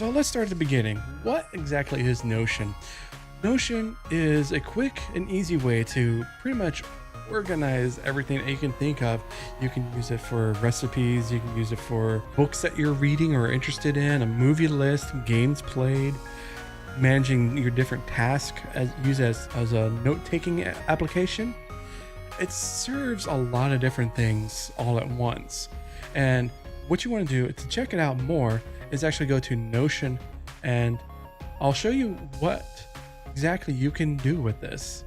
So let's start at the beginning. What exactly is Notion? Notion is a quick and easy way to pretty much organize everything that you can think of. You can use it for recipes, you can use it for books that you're reading or interested in, a movie list, games played, managing your different tasks, use as a note-taking application. It serves a lot of different things all at once. And what you want to do to check it out more is actually go to Notion, and I'll show you what exactly you can do with this.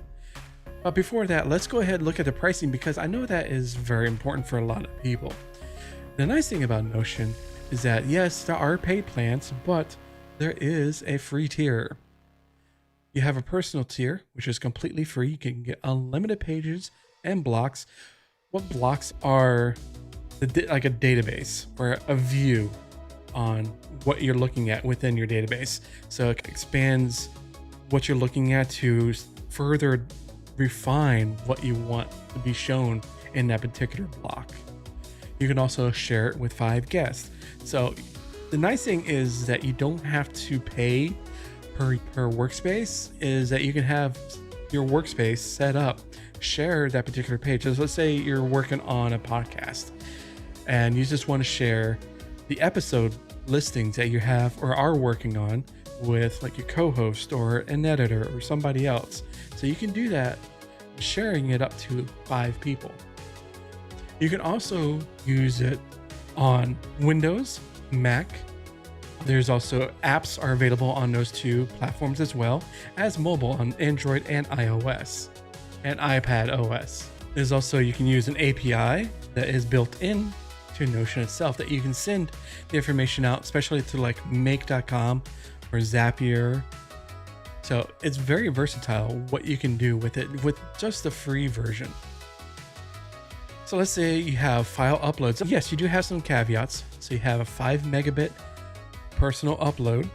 But before that, let's go ahead and look at the pricing, because I know that is very important for a lot of people. The nice thing about Notion is that yes, there are paid plans, but there is a free tier. You have a personal tier, which is completely free. You can get unlimited pages and blocks. What blocks are like a database or a view on what you're looking at within your database. So it expands what you're looking at to further refine what you want to be shown in that particular block. You can also share it with 5 guests. So the nice thing is that you don't have to pay per workspace, is that you can have your workspace set up, share that particular page. So let's say you're working on a podcast and you just want to share the episode listings that you have or are working on with like your co-host or an editor or somebody else. So you can do that, sharing it up to 5 people. You can also use it on Windows, Mac. There's also apps are available on those 2 platforms, as well as mobile on Android and iOS and iPad OS. There's also, you can use an API that is built in to Notion itself that you can send the information out, especially to like make.com or Zapier. So it's very versatile what you can do with it with just the free version. So let's say you have file uploads. Yes, you do have some caveats. So you have a 5 megabit personal upload.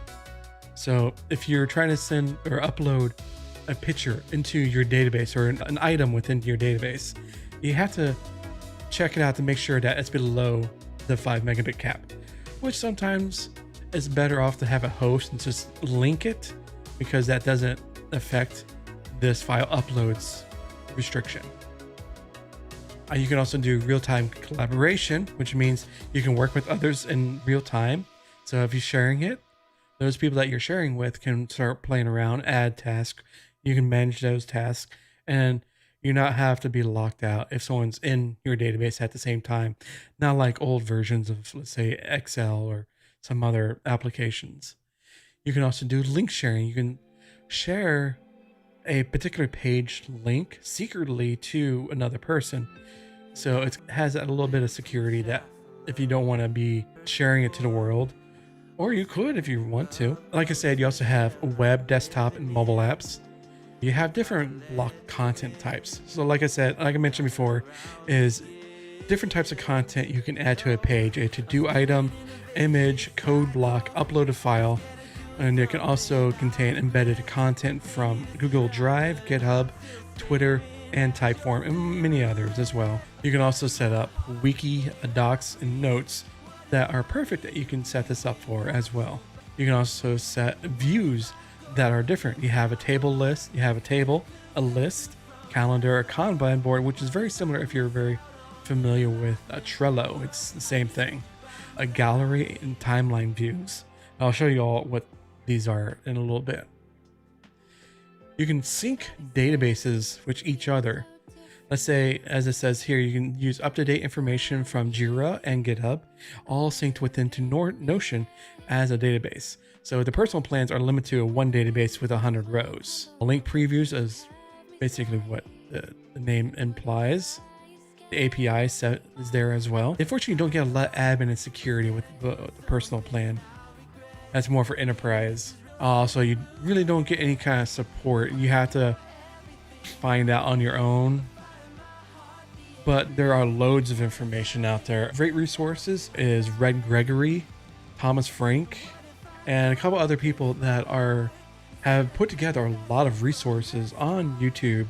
So if you're trying to send or upload a picture into your database or an item within your database, you have to check it out to make sure that it's below the 5 megabit cap, which sometimes it's better off to have a host and just link it, because that doesn't affect this file uploads restriction. You can also do real-time collaboration, which means you can work with others in real time. So if you're sharing it, those people that you're sharing with can start playing around, add tasks. You can manage those tasks, and you not have to be locked out if someone's in your database at the same time. Not like old versions of, let's say, Excel or some other applications. You can also do link sharing. You can share a particular page link secretly to another person. So it has a little bit of security that if you don't want to be sharing it to the world, or you could if you want to. Like I said, you also have web, desktop, and mobile apps. You have different block content types. So like I said, like I mentioned before, is different types of content you can add to a page: a to-do item, image, code block, upload a file. And it can also contain embedded content from Google Drive, GitHub, Twitter, and Typeform, and many others as well. You can also set up wiki, docs, and notes that are perfect that you can set this up for as well. You can also set views that are different. You have a table list, you have a table, a list, calendar, a Kanban board, which is very similar if you're very familiar with Trello. It's the same thing. A gallery and timeline views. I'll show you all what these are in a little bit. You can sync databases with each other. Let's say, as it says here, you can use up-to-date information from Jira and GitHub, all synced within to Notion as a database. So the personal plans are limited to 1 database with 100 rows. Link previews is basically what the name implies. The API set is there as well. Unfortunately, you don't get a lot of admin and security with the personal plan. That's more for enterprise. So you really don't get any kind of support. You have to find out on your own. But there are loads of information out there. Great resources is Red Gregory, Thomas Frank, and a couple other people that have put together a lot of resources on YouTube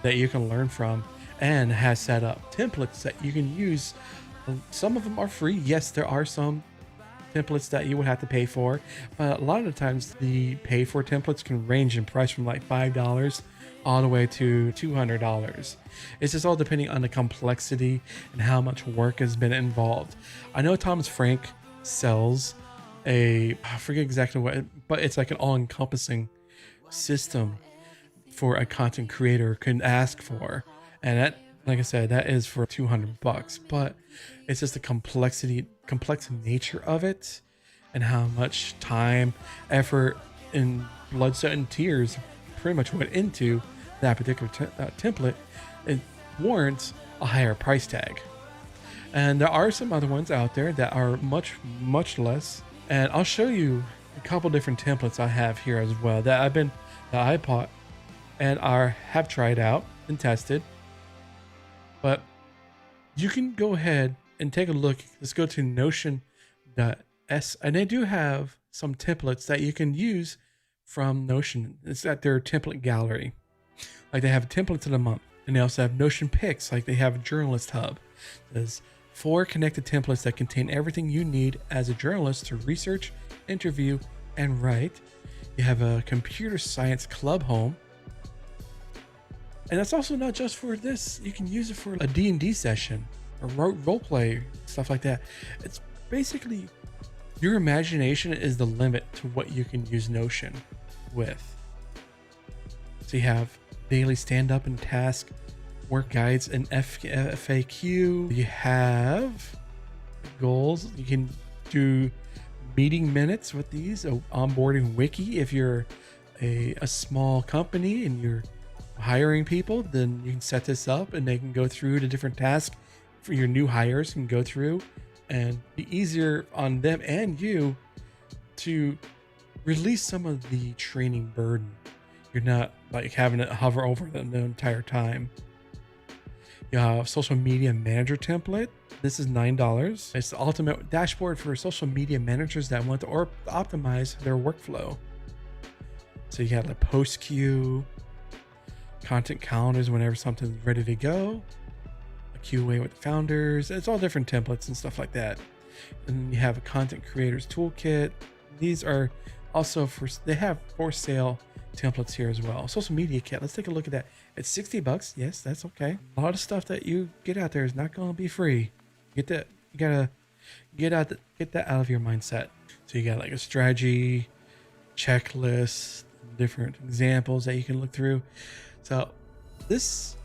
that you can learn from, and has set up templates that you can use. Some of them are free. Yes, there are some templates that you would have to pay for, but a lot of the times the pay for templates can range in price from like $5 all the way to $200. It's just all depending on the complexity and how much work has been involved. I know Thomas Frank sells I forget exactly what, but it's like an all-encompassing system for a content creator can ask for, and that, like I said, that is for $200. But it's just the complex nature of it, and how much time, effort, and blood, sweat, and tears pretty much went into that particular template. It warrants a higher price tag. And there are some other ones out there that are much less. And I'll show you a couple different templates I have here as well that I bought and have tried out and tested. But you can go ahead and take a look. Let's go to Notion.s, and they do have some templates that you can use from Notion. It's at their template gallery. Like they have templates of the month, and they also have Notion picks. Like they have a journalist hub. There's 4 connected templates that contain everything you need as a journalist to research, interview, and write. You have a computer science club home. And that's also not just for this. You can use it for a D&D session or role play, stuff like that. It's basically your imagination is the limit to what you can use Notion with. So you have daily stand-up and task, work guides, and FAQ. You have goals. You can do meeting minutes with these, onboarding wiki. If you're a small company and you're hiring people, then you can set this up and they can go through the different tasks for your new hires, can go through and be easier on them and you to release some of the training burden. You're not like having it hover over them the entire time. You have social media manager template. This is $9. It's the ultimate dashboard for social media managers that want to optimize their workflow. So you have a post queue, content calendars whenever something's ready to go, a QA with the founders. It's all different templates and stuff like that. And then you have a content creators toolkit. These are also they have for sale templates here as well. Social media kit. Let's take a look at that. It's $60. Yes, that's okay. A lot of stuff that you get out there is not going to be free. Get that. You gotta get that out of your mindset. So you got like a strategy, checklist, different examples that you can look through. So this,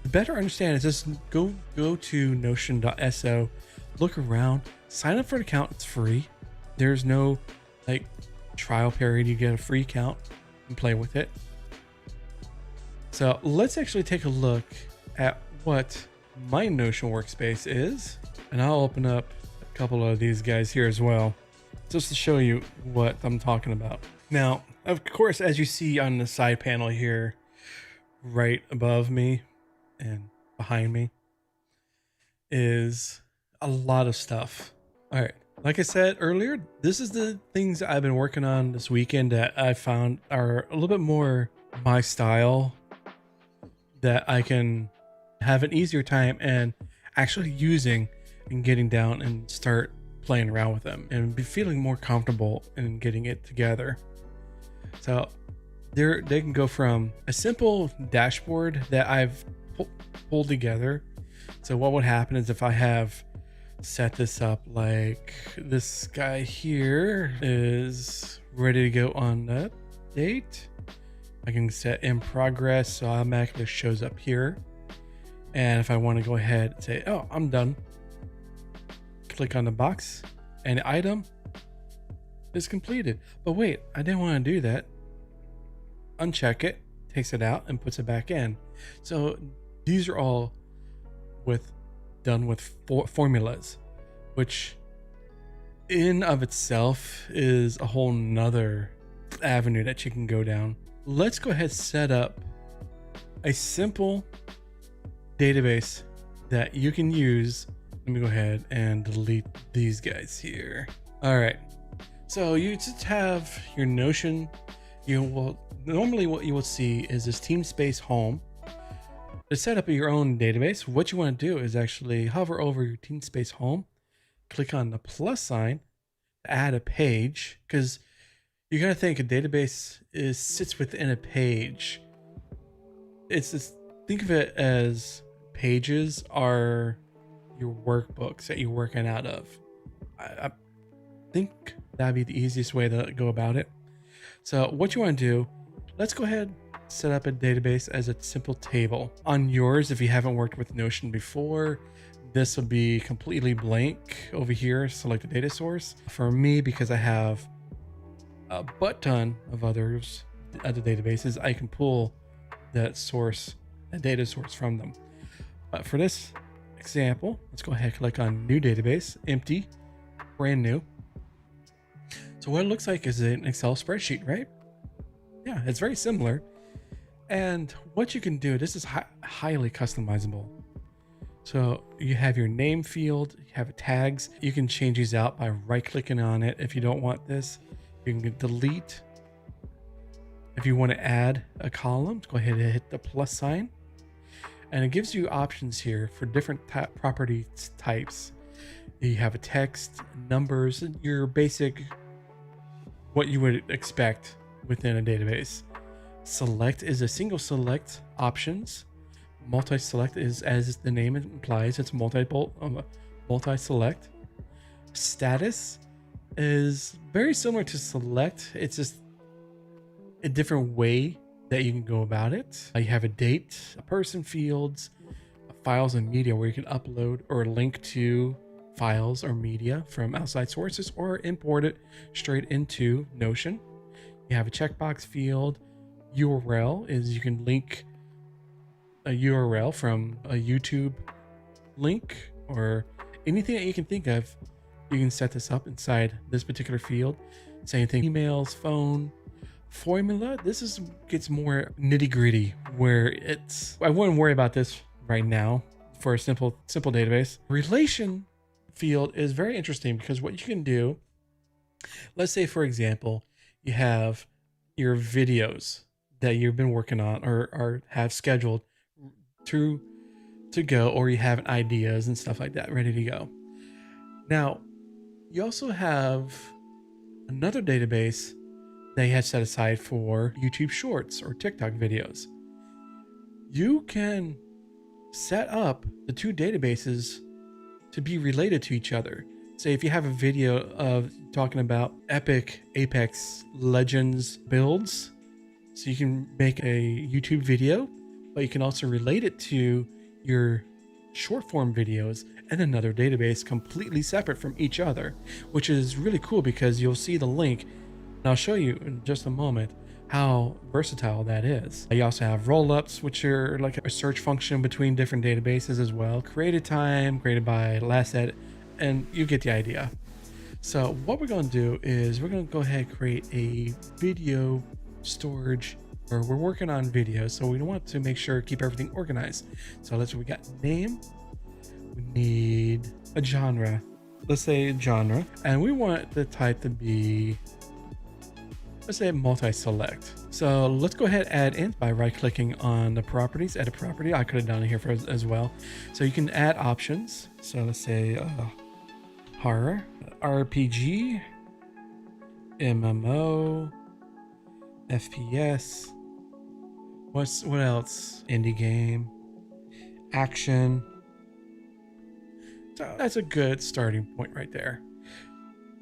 to better understand, is just go to Notion.so, look around, sign up for an account. It's free. There's no like trial period. You get a free account and play with it. So let's actually take a look at what my Notion workspace is, and I'll open up a couple of these guys here as well, just to show you what I'm talking about. Now, of course, as you see on the side panel here, right above me and behind me is a lot of stuff. All right. Like I said earlier, this is the things I've been working on this weekend that I found are a little bit more my style, that I can have an easier time and actually using and getting down and start playing around with them and be feeling more comfortable in getting it together. So they can go from a simple dashboard that I've pulled together. So what would happen is if I have set this up, like this guy here is ready to go on that date, I can set in progress, so automatically shows up here. And if I want to go ahead and say, oh, I'm done, click on the box and the item is completed. But wait, I didn't want to do that. Uncheck it, takes it out and puts it back in. So these are all done with formulas, which in of itself is a whole nother avenue that you can go down. Let's go ahead and set up a simple database that you can use. Let me go ahead and delete these guys here. All right, so you just have your Notion. You will normally, what you will see is this TeamSpace home. To set up your own database, what you want to do is actually hover over your TeamSpace home, click on the plus sign, add a page, because you gotta think a database sits within a page. It's just, think of it as pages are your workbooks that you're working out of. I think that'd be the easiest way to go about it. So what you want to do, let's go ahead, set up a database as a simple table. On yours, if you haven't worked with Notion before, this will be completely blank over here. Select a data source. For me, because I have a butt ton of other databases, I can pull that source, a data source from them. But for this example, let's go ahead and click on new database, empty, brand new. So what it looks like is an Excel spreadsheet, right? Yeah, it's very similar. And what you can do, this is highly customizable. So you have your name field, you have tags. You can change these out by right clicking on it. If you don't want this, you can delete. If you want to add a column, go ahead and hit the plus sign. And it gives you options here for different property types. You have a text, numbers, your basic, what you would expect within a database. Select is a single select options. Multi-select is, as the name implies, it's multi-select. Status is very similar to select. It's just a different way that you can go about it. You have a date, a person fields, files and media where you can upload or link to files or media from outside sources or import it straight into Notion. You have a checkbox field. URL is you can link a URL from a YouTube link or anything that you can think of. You can set this up inside this particular field. Same thing, emails, phone, formula. This gets more nitty gritty where I wouldn't worry about this right now for a simple database. Relation field is very interesting because what you can do, let's say for example, you have your videos that you've been working on or have scheduled to go, or you have ideas and stuff like that ready to go. Now, you also have another database that you have set aside for YouTube Shorts or TikTok videos. You can set up the two databases to be related to each other. Say if you have a video of talking about epic Apex Legends builds, so you can make a YouTube video, but you can also relate it to your short form videos in another database completely separate from each other, which is really cool because you'll see the link. And I'll show you in just a moment how versatile that is. You also have roll-ups, which are like a search function between different databases as well. Created time, created by last edit, and you get the idea. So what we're going to do is we're going to go ahead and create a video storage, or we're working on video, so we want to make sure keep everything organized. So we got name, we need a genre, let's say genre, and we want the type to be, let's say multi-select. So let's go ahead and add int by right clicking on the properties, edit property. I could have done it here as well. So you can add options. So let's say horror, RPG, MMO, FPS. What else? Indie game, action. So that's a good starting point right there.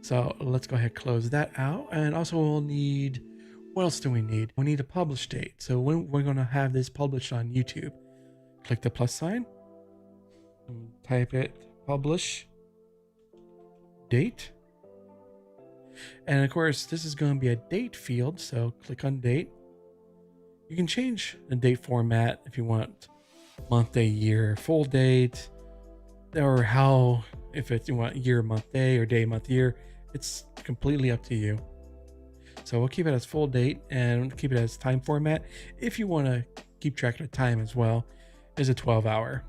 So let's go ahead and close that out. And also we'll need, what else do we need? We need a publish date. So when we're going to have this published on YouTube, click the plus sign, and type it publish date. And of course, this is going to be a date field. So click on date. You can change the date format if you want month, day, year, full date, or if you want year, month, day, or day, month, year. It's completely up to you. So we'll keep it as full date and keep it as time format. If you want to keep track of the time as well, is a 12-hour.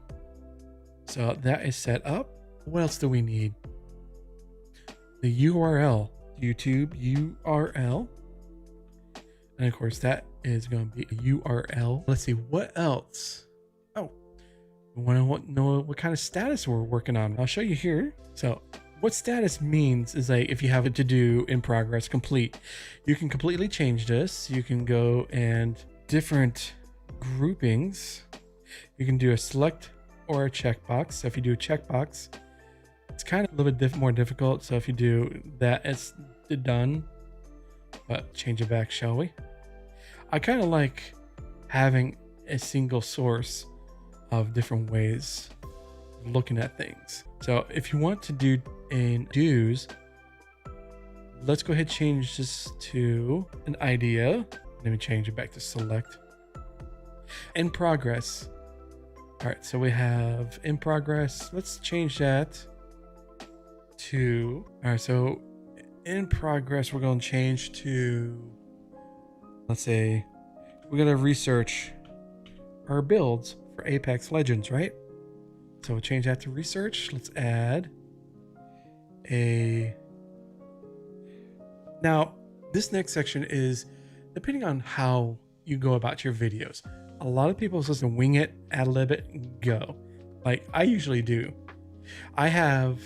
So that is set up. What else do we need? The URL, YouTube URL. And of course that is going to be a URL. Let's see what else. Oh, we want to know what kind of status we're working on. I'll show you here. So What status means is like if you have a to do in progress complete, you can completely change this. You can go and different groupings. You can do a select or a checkbox. So if you do a checkbox, it's kind of a little bit more difficult. So if you do that, it's done. But change it back, shall we? I kind of like having a single source of different ways of looking at things. So if you want to do in do's, let's go ahead and change this to an idea. Let me change it back to select. In progress. All right, so we have in progress. Let's change that to, all right, so in progress, we're going to change to, let's say, we're going to research our builds for Apex Legends, right? So we'll change that to research. Let's add a, now this next section is depending on how you go about your videos. A lot of people are supposed to wing it, ad-lib it, go. Like I usually do. I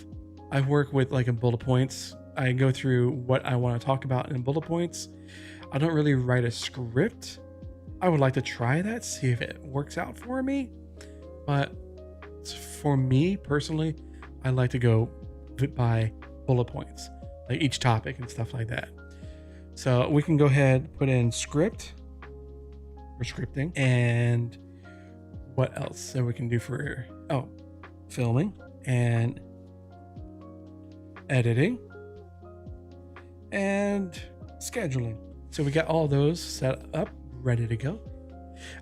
work with like a bullet points. I go through what I want to talk about in bullet points. I don't really write a script. I would like to try that, see if it works out for me. But for me personally, I like to go by bullet points, like each topic and stuff like that. So we can go ahead and put in script for scripting, and what else that we can do for, oh, filming and editing and scheduling. So we got all those set up, ready to go.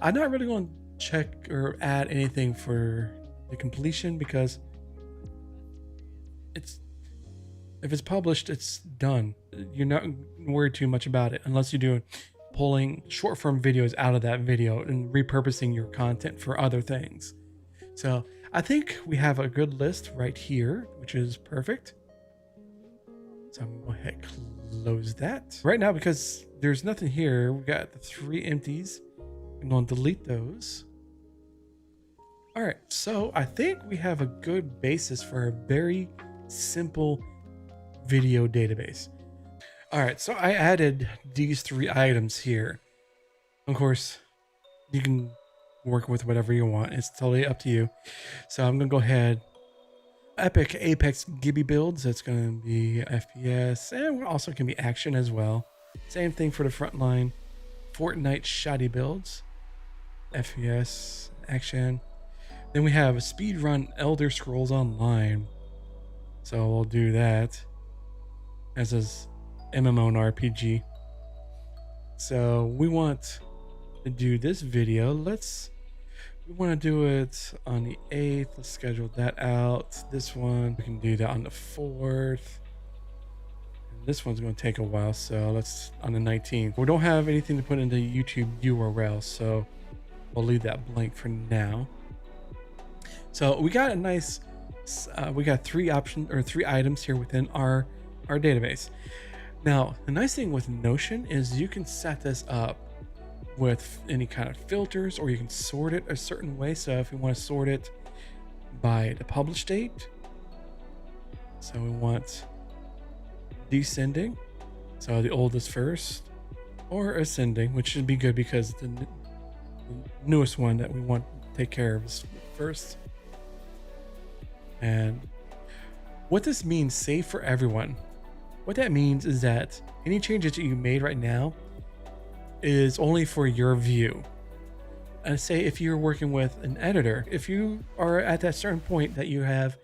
I'm not really going to check or add anything for the completion because if it's published, it's done. You're not worried too much about it unless you're doing pulling short form videos out of that video and repurposing your content for other things. So I think we have a good list right here, which is perfect. So I'm going to go ahead and close that right now because there's nothing here. We got the 3 empties. I'm going to delete those. All right, so I think we have a good basis for a very simple video database. All right, so I added these 3 items here. Of course, you can work with whatever you want. It's totally up to you. So I'm gonna go ahead. Epic Apex Gibby builds. That's gonna be FPS, and also can be action as well. Same thing for the front line. Fortnite shoddy builds, FPS, action. Then we have a speedrun Elder Scrolls Online. So we'll do that as is MMO and RPG. So we want to do this video. We want to do it on the 8th. Let's schedule that out. This one, we can do that on the 4th. And this one's going to take a while. So let's on the 19th. We don't have anything to put in the YouTube URL. So we'll leave that blank for now. So we got a nice, we got 3 options or 3 items here within our database. Now, the nice thing with Notion is you can set this up with any kind of filters, or you can sort it a certain way. So if you want to sort it by the publish date, so we want descending, so the oldest first, or ascending, which should be good because the newest one that we want to take care of is first. And what this means, save for everyone. What that means is that any changes that you made right now is only for your view. And say if you're working with an editor, if you are at that certain point that you have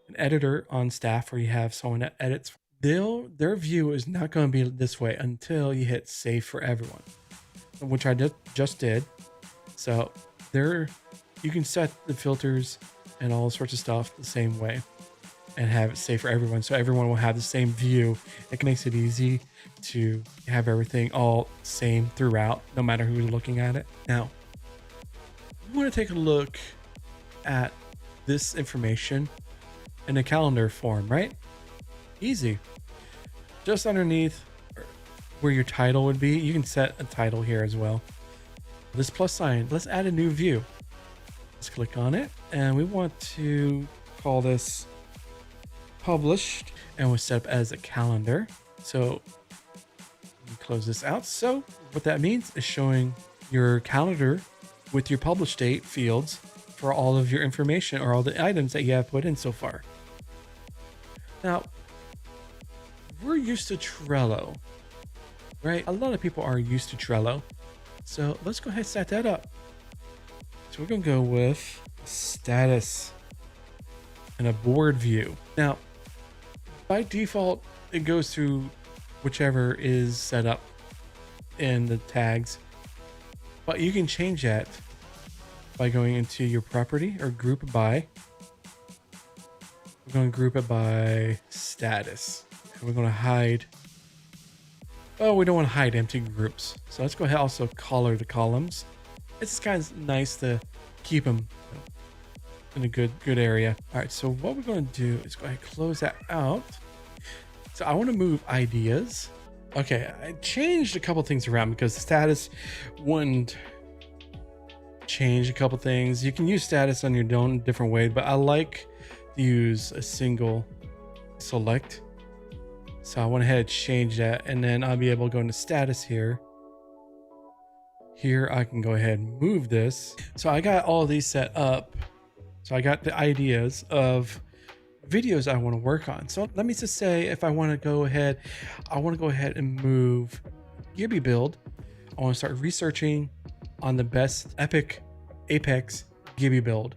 an editor on staff or you have someone that edits, their view is not going to be this way until you hit save for everyone, which I just did. So there, you can set the filters and all sorts of stuff the same way and have it save for everyone, so everyone will have the same view. It makes it easy to have everything all same throughout, no matter who's looking at it. Now, we want to take a look at this information in a calendar form, right? Easy. Just underneath where your title would be, you can set a title here as well. This plus sign, let's add a new view. Let's click on it, and we want to call this published and was set up as a calendar. So let me close this out. So what that means is showing your calendar with your publish date fields for all of your information or all the items that you have put in so far. Now, we're used to Trello, right? A lot of people are used to Trello. So let's go ahead and set that up. So we're gonna go with status and a board view. Now, by default, it goes through whichever is set up in the tags, but you can change that by going into your property or group by. We're going to group it by status. And we're going to hide. Oh, we don't want to hide empty groups. So let's go ahead and also color the columns. It's kind of nice to keep them in a good area. All right, so what we're going to do is go ahead and close that out. So I want to move ideas. Okay, I changed a couple things around because the status wouldn't change a couple things. You can use status on your own different way, but I like to use a single select. So I went ahead and changed that, and then I'll be able to go into status here. Here I can go ahead and move this. So I got all of these set up. So I got the ideas of videos I want to work on. So let me just say, if I want to go ahead, I want to go ahead and move Gibby build. I want to start researching on the best epic Apex Gibby build.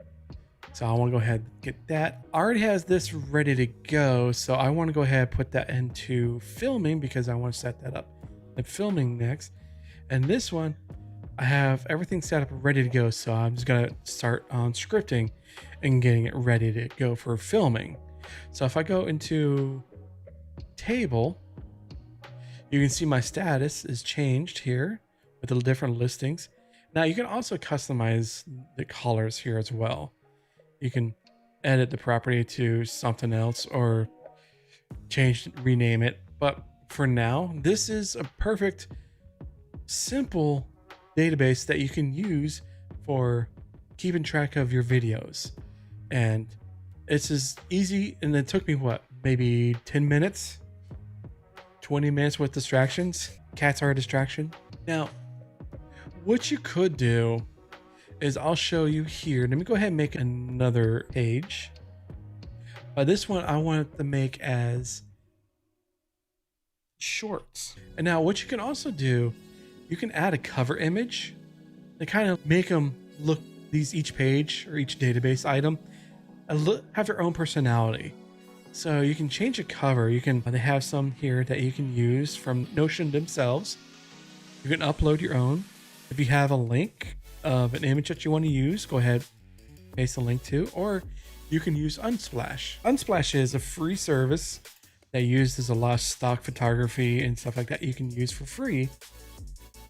So I want to go ahead and get that. I already has this ready to go. So I want to go ahead and put that into filming because I want to set that up in filming next. And this one, I have everything set up ready to go. So I'm just going to start on scripting and getting it ready to go for filming. So if I go into table, you can see my status is changed here with the different listings. Now you can also customize the colors here as well. You can edit the property to something else or rename it. But for now, this is a perfect, simple database that you can use for keeping track of your videos. And it's as easy, and it took me what, maybe 10 minutes, 20 minutes with distractions. Cats are a distraction. Now, what you could do is I'll show you here. Let me go ahead and make another page. This one I want to make as shorts. And now what you can also do, you can add a cover image to kind of make them look, each page or each database item have their own personality. So you can change a cover. They have some here that you can use from Notion themselves. You can upload your own. If you have a link of an image that you want to use, go ahead, paste the link to, or you can use Unsplash. Unsplash is a free service that uses a lot of stock photography and stuff like that you can use for free,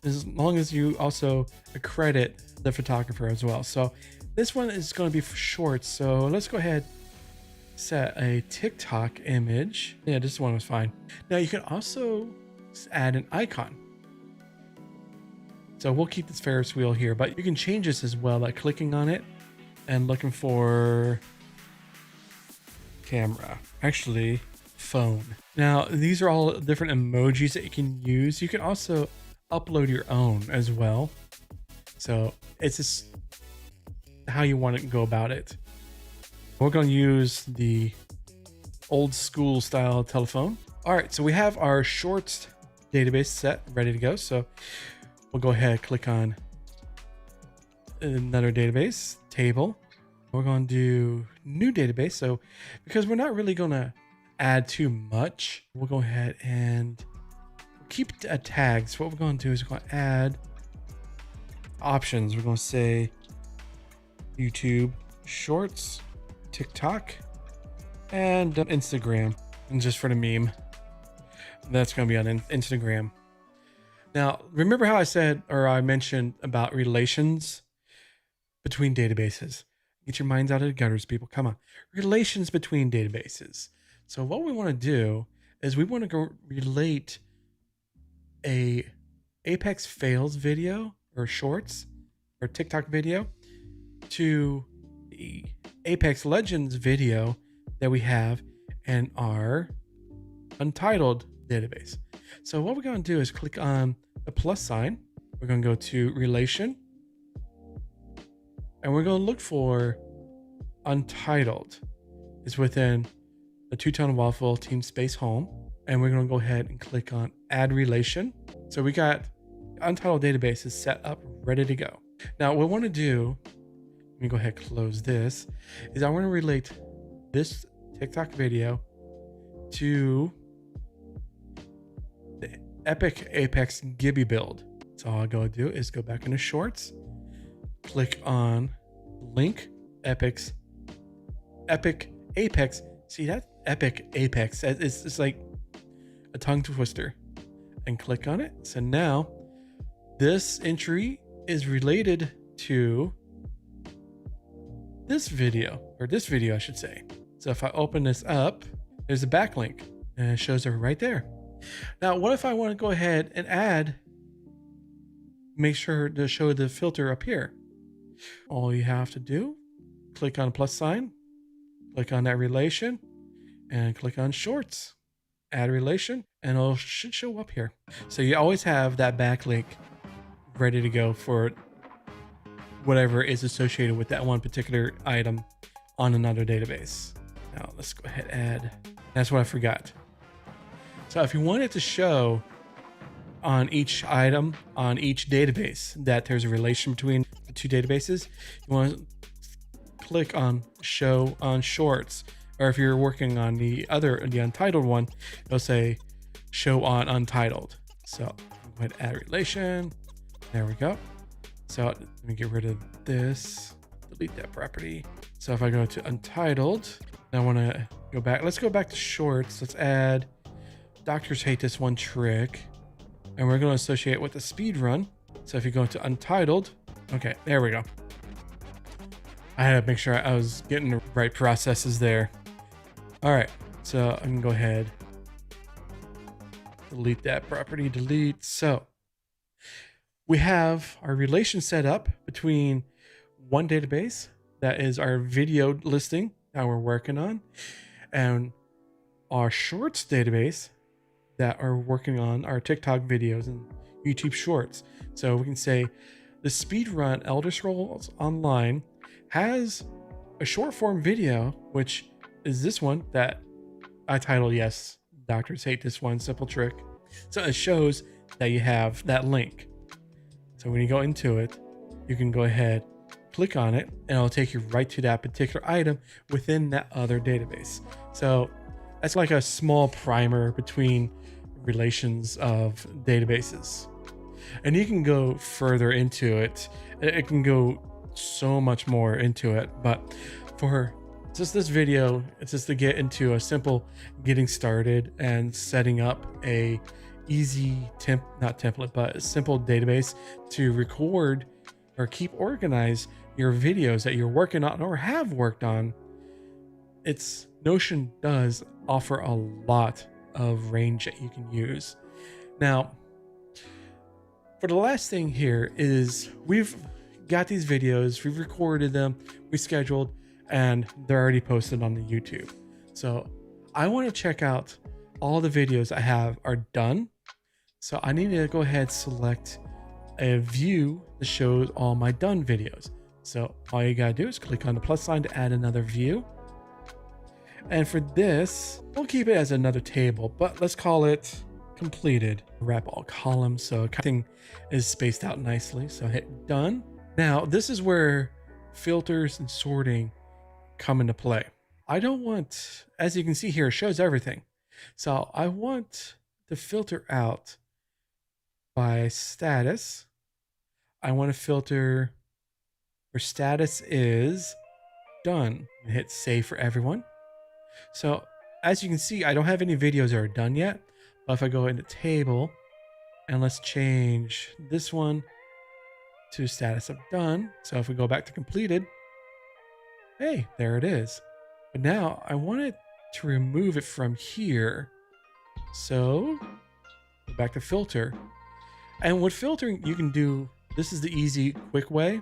as long as you also accredit the photographer as well. So this one is going to be for shorts. So let's go ahead, set a TikTok image. Yeah, this one was fine. Now you can also add an icon. So we'll keep this Ferris wheel here, but you can change this as well by clicking on it and looking for camera, actually phone. Now, these are all different emojis that you can use. You can also upload your own as well. So it's just how you want to go about it. We're going to use the old school style telephone. All right, so we have our shorts database set ready to go. So we'll go ahead and click on another database table. We're going to do new database. So because we're not really going to add too much, we'll go ahead and keep a tag. So what we're going to do is we're going to add options. We're going to say YouTube Shorts, TikTok, and Instagram. And just for the meme, that's going to be on Instagram. Now, remember how I said, or I mentioned about relations between databases? Get your minds out of the gutters, people. Come on. Relations between databases. So what we want to do is we want to go relate a Apex Fails video or shorts or TikTok video to the Apex Legends video that we have in our untitled database. So what we're going to do is click on the plus sign. We're going to go to relation, and we're going to look for untitled. It's within the two-tone waffle team space home, and we're going to go ahead and click on add relation. So we got untitled database is set up, ready to go. Now what we want to do, let me go ahead and close this, is I want to relate this TikTok video to the Epic Apex Gibby build. So all I go do is go back into shorts, click on link Epic Apex. See that Epic Apex? It's like a tongue twister, and click on it. So now this entry is related to this video, or this video I should say. So if I open this up, there's a backlink and it shows it right there. Now what if I want to go ahead and make sure to show the filter up here? All you have to do, click on plus sign, click on that relation, and click on shorts, add relation, and it should show up here. So you always have that backlink ready to go for whatever is associated with that one particular item on another database. Now let's go ahead and add. That's what I forgot. So if you want it to show on each item on each database that there's a relation between the two databases, you want to click on show on shorts, or if you're working on the untitled one, it'll say show on untitled. So go ahead and add relation. There we go. So let me get rid of this, delete that property. So if I go to untitled, I want to go back. Let's go back to shorts. Let's add doctors hate this one trick, and we're going to associate it with the speed run. So if you go to untitled, okay, there we go. I had to make sure I was getting the right processes there. All right, so I can go ahead, delete that property, delete. So we have our relation set up between one database that is our video listing that we're working on, and our shorts database that are working on our TikTok videos and YouTube shorts. So we can say the speedrun Elder Scrolls Online has a short form video, which is this one that I titled, yes, doctors hate this one simple trick. So it shows that you have that link. So when you go into it, you can go ahead, click on it, and it'll take you right to that particular item within that other database. So that's like a small primer between relations of databases. And you can go further into it. It can go so much more into it, but for just this video, it's just to get into a simple getting started and setting up a easy not template, but a simple database to record or keep organized your videos that you're working on or have worked on. Notion does offer a lot of range that you can use. Now, for the last thing here is we've got these videos, we've recorded them, we scheduled, and they're already posted on the YouTube. So I want to check out all the videos I have are done. So I need to go ahead, select a view that shows all my done videos. So all you gotta do is click on the plus sign to add another view. And for this, we'll keep it as another table, but let's call it completed. Wrap all columns so everything is spaced out nicely. So hit done. Now this is where filters and sorting come into play. I don't want, as you can see here, it shows everything. So I want to filter out by status. I want to filter where status is done and hit save for everyone. So as you can see, I don't have any videos that are done yet, but if I go into table and let's change this one to status of done. So if we go back to completed, hey, there it is. But now I wanted to remove it from here. So go back to filter. And with filtering, you can do, this is the easy, quick way.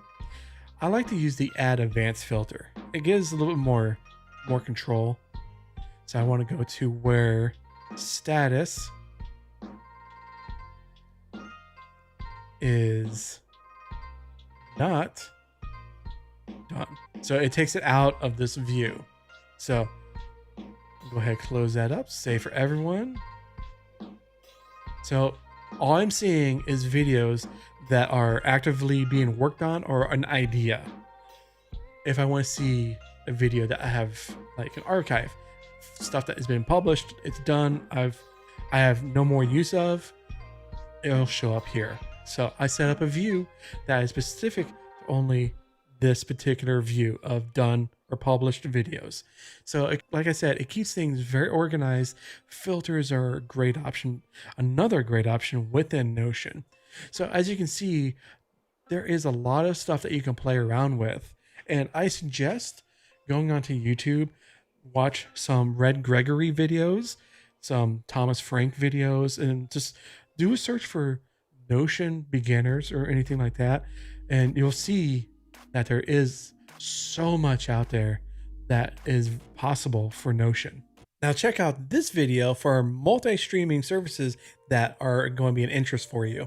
I like to use the add advanced filter. It gives a little bit more control. So I want to go to where status is not done. So it takes it out of this view. So go ahead, close that up, save for everyone. So all I'm seeing is videos that are actively being worked on or an idea. If I want to see a video that I have like an archive, stuff that has been published, it's done, I have no more use of, it'll show up here. So I set up a view that is specific to only this particular view of done or published videos. So like I said, it keeps things very organized. Filters are a great option, another great option within Notion. So as you can see, there is a lot of stuff that you can play around with. And I suggest going onto YouTube, watch some Red Gregory videos, some Thomas Frank videos, and just do a search for Notion beginners or anything like that. And you'll see that there is so much out there that is possible for Notion. Now check out this video for multi-streaming services that are going to be an interest for you.